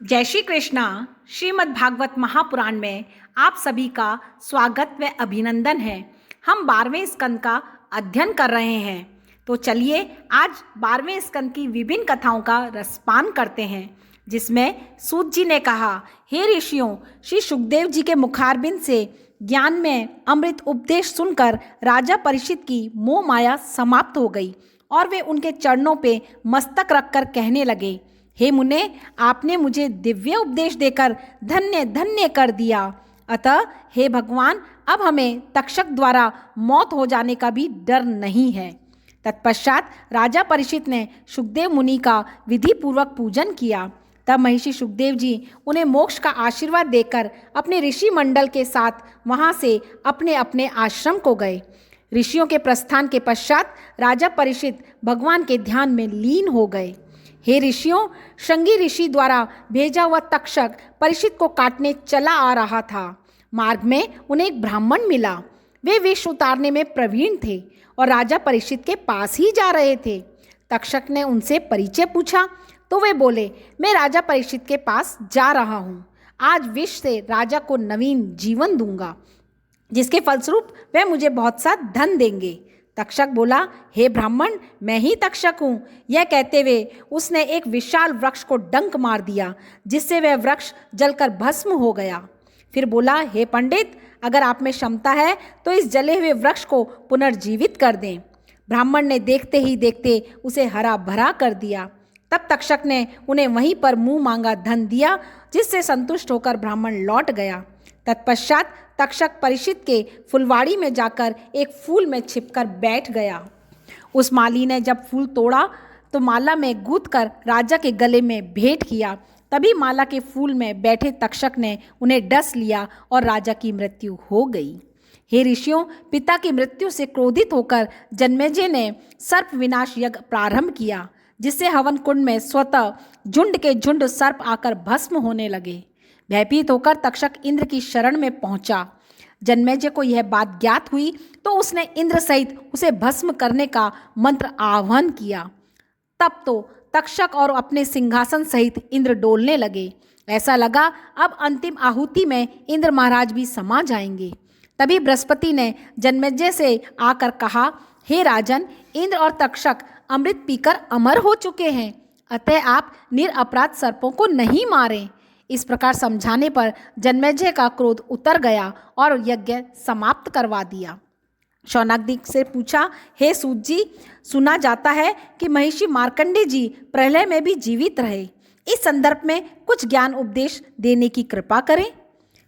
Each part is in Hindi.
जय श्री कृष्णा। श्रीमद् भागवत महापुराण में आप सभी का स्वागत व अभिनंदन है। हम 12वें स्कंद का अध्ययन कर रहे हैं। तो चलिए आज 12वें स्कंद की विभिन्न कथाओं का रसपान करते हैं, जिसमें सूत जी ने कहा, हे ऋषियों, श्री सुखदेव जी के मुखारबिंद से ज्ञान में अमृत उपदेश सुनकर राजा परीक्षित की मोह माया समाप्त हो गई और वे उनके चरणों पे मस्तक रखकर कहने लगे, हे मुने, आपने मुझे दिव्य उपदेश देकर धन्य धन्य कर दिया। अतः हे भगवान, अब हमें तक्षक द्वारा मौत हो जाने का भी डर नहीं है। तत्पश्चात राजा परीक्षित ने सुखदेव मुनि का विधि पूर्वक पूजन किया। तब महर्षि सुखदेव जी उन्हें मोक्ष का आशीर्वाद देकर अपने ऋषि मंडल के साथ वहां से अपने अपने आश्रम को गए। ऋषियों के प्रस्थान के पश्चात राजा परीक्षित भगवान के ध्यान में लीन हो गए। हे ऋषियों, श्रृंगी ऋषि द्वारा भेजा हुआ तक्षक परीक्षित को काटने चला आ रहा था। मार्ग में उन्हें एक ब्राह्मण मिला। वे विष उतारने में प्रवीण थे और राजा परीक्षित के पास ही जा रहे थे। तक्षक ने उनसे परिचय पूछा तो वे बोले, मैं राजा परीक्षित के पास जा रहा हूँ। आज विष से राजा को नवीन जीवन दूंगा, जिसके फलस्वरूप वे मुझे बहुत सा धन देंगे। तक्षक बोला, हे ब्राह्मण, मैं ही तक्षक हूँ। यह कहते हुए उसने एक विशाल वृक्ष को डंक मार दिया, जिससे वह वृक्ष जलकर भस्म हो गया। फिर बोला, हे पंडित, अगर आप में क्षमता है तो इस जले हुए वृक्ष को पुनर्जीवित कर दें। ब्राह्मण ने देखते ही देखते उसे हरा भरा कर दिया। तब तक्षक ने उन्हें वहीं पर मुंह मांगा धन दिया, जिससे संतुष्ट होकर ब्राह्मण लौट गया। तत्पश्चात तक्षक परीक्षित के फुलवाड़ी में जाकर एक फूल में छिपकर बैठ गया। उस माली ने जब फूल तोड़ा तो माला में गूंथ कर राजा के गले में भेंट किया। तभी माला के फूल में बैठे तक्षक ने उन्हें डस लिया और राजा की मृत्यु हो गई। हे ऋषियों, पिता की मृत्यु से क्रोधित होकर जन्मेजय ने सर्प विनाश यज्ञ प्रारंभ किया, जिससे हवन कुंड में स्वतः झुंड के झुंड सर्प आकर भस्म होने लगे। भयभीत होकर तक्षक इंद्र की शरण में पहुंचा। जन्मेजय को यह बात ज्ञात हुई तो उसने इंद्र सहित उसे भस्म करने का मंत्र आह्वान किया। तब तो तक्षक और अपने सिंहासन सहित इंद्र डोलने लगे। ऐसा लगा अब अंतिम आहुति में इंद्र महाराज भी समा जाएंगे। तभी बृहस्पति ने जन्मेजय से आकर कहा, हे राजन, इंद्र और तक्षक अमृत पीकर अमर हो चुके हैं, अतः आप निरपराध सर्पों को नहीं मारें। इस प्रकार समझाने पर जन्मेजय का क्रोध उतर गया और यज्ञ समाप्त करवा दिया। शौनकादिक से पूछा, हे सूत जी, सुना जाता है कि महर्षि मार्कंडेय जी प्रलय में भी जीवित रहे। इस संदर्भ में कुछ ज्ञान उपदेश देने की कृपा करें।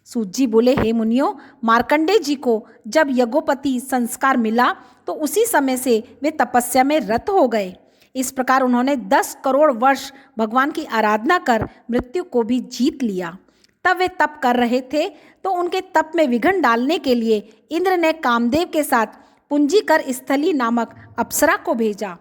सूत जी बोले, हे मुनियों, मार्कंडेय जी को जब यज्ञोपति संस्कार मिला तो उसी समय से वे तपस्या में रत हो गए। इस प्रकार उन्होंने 10 करोड़ वर्ष भगवान की आराधना कर मृत्यु को भी जीत लिया। तब वे तप कर रहे थे तो उनके तप में विघ्न डालने के लिए इंद्र ने कामदेव के साथ पुंजीकर स्थली नामक अप्सरा को भेजा।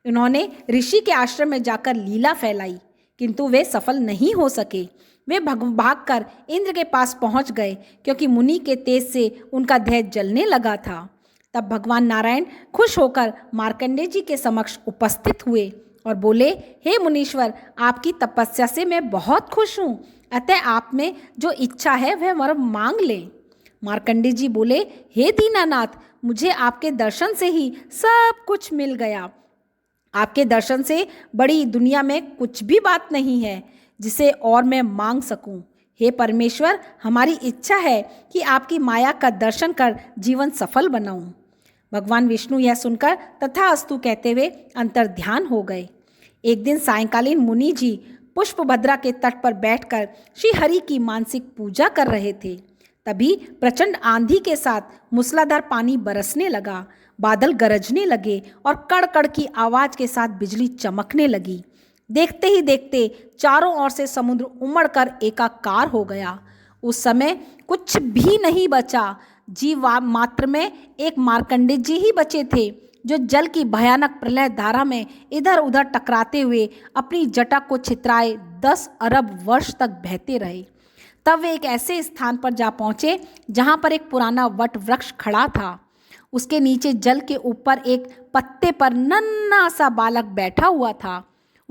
उन्होंने ऋषि के आश्रम में जाकर लीला फैलाई, किंतु वे सफल नहीं हो सके। वे भागकर इंद्र के पास पहुंच गए, क्योंकि मुनि के तेज से उनका देह जलने लगा था। तब भगवान नारायण खुश होकर मार्कंडेय जी के समक्ष उपस्थित हुए और बोले, हे मुनीश्वर, आपकी तपस्या से मैं बहुत खुश हूँ, अतः आप में जो इच्छा है वह वर मांग लें। मार्कंडेय जी बोले, हे दीनानाथ, मुझे आपके दर्शन से ही सब कुछ मिल गया। आपके दर्शन से बड़ी दुनिया में कुछ भी बात नहीं है जिसे और मैं मांग सकूं। हे परमेश्वर, हमारी इच्छा है कि आपकी माया का दर्शन कर जीवन सफल बनाऊं। भगवान विष्णु यह सुनकर तथास्तु कहते हुए अंतर ध्यान हो गए। एक दिन सायंकालीन मुनि जी पुष्पभद्रा के तट पर बैठकर श्री हरि की मानसिक पूजा कर रहे थे। तभी प्रचंड आंधी के साथ मूसलाधार पानी बरसने लगा, बादल गरजने लगे और कड़कड़ की आवाज के साथ बिजली चमकने लगी। देखते ही देखते चारों ओर से समुद्र उमड़कर एकाकार हो गया। उस समय कुछ भी नहीं बचा। जीव मात्र में एक मार्कंडेय जी ही बचे थे, जो जल की भयानक प्रलय धारा में इधर उधर टकराते हुए अपनी जटा को छितराए 10 अरब वर्ष तक बहते रहे। तब वे एक ऐसे स्थान पर जा पहुँचे जहाँ पर एक पुराना वट वृक्ष खड़ा था। उसके नीचे जल के ऊपर एक पत्ते पर नन्हा सा बालक बैठा हुआ था।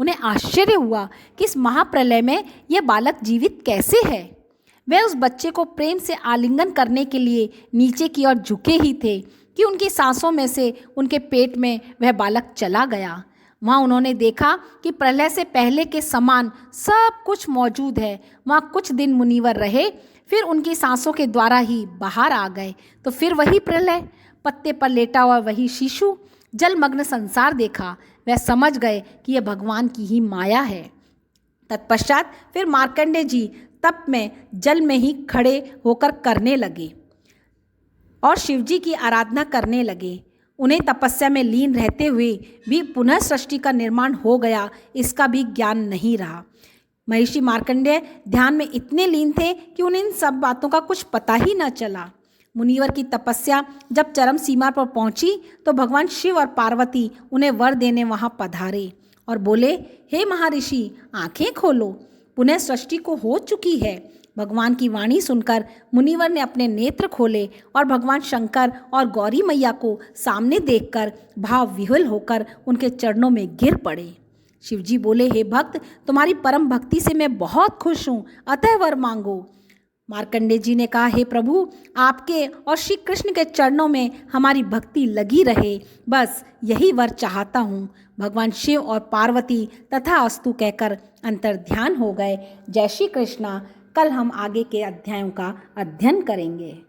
उन्हें आश्चर्य हुआ कि इस महाप्रलय में यह बालक जीवित कैसे है। वे उस बच्चे को प्रेम से आलिंगन करने के लिए नीचे की ओर झुके ही थे कि उनकी सांसों में से उनके पेट में वह बालक चला गया। वहाँ उन्होंने देखा कि प्रलय से पहले के समान सब कुछ मौजूद है। वहाँ कुछ दिन मुनिवर रहे, फिर उनकी सांसों के द्वारा ही बाहर आ गए। तो फिर वही प्रलय, पत्ते पर लेटा हुआ वही शिशु, जलमग्न संसार देखा। वह समझ गए कि यह भगवान की ही माया है। तत्पश्चात फिर मार्कंडेय जी तप में जल में ही खड़े होकर करने लगे और शिवजी की आराधना करने लगे। उन्हें तपस्या में लीन रहते हुए भी पुनः सृष्टि का निर्माण हो गया, इसका भी ज्ञान नहीं रहा। महर्षि मार्कंडेय ध्यान में इतने लीन थे कि उन्हें इन सब बातों का कुछ पता ही न चला। मुनिवर की तपस्या जब चरम सीमा पर पहुंची तो भगवान शिव और पार्वती उन्हें वर देने वहां पधारे और बोले, हे महर्षि, आंखें खोलो, पुनः सृष्टि को हो चुकी है। भगवान की वाणी सुनकर मुनिवर ने अपने नेत्र खोले और भगवान शंकर और गौरी मैया को सामने देखकर भाव विह्वल होकर उनके चरणों में गिर पड़े। शिवजी बोले, हे भक्त, तुम्हारी परम भक्ति से मैं बहुत खुश हूँ, अतः वर मांगो। मार्कंडेय जी ने कहा, हे प्रभु, आपके और श्री कृष्ण के चरणों में हमारी भक्ति लगी रहे, बस यही वर चाहता हूँ। भगवान शिव और पार्वती तथा अस्तु कहकर अंतर ध्यान हो गए। जय श्री कृष्णा। कल हम आगे के अध्यायों का अध्ययन करेंगे।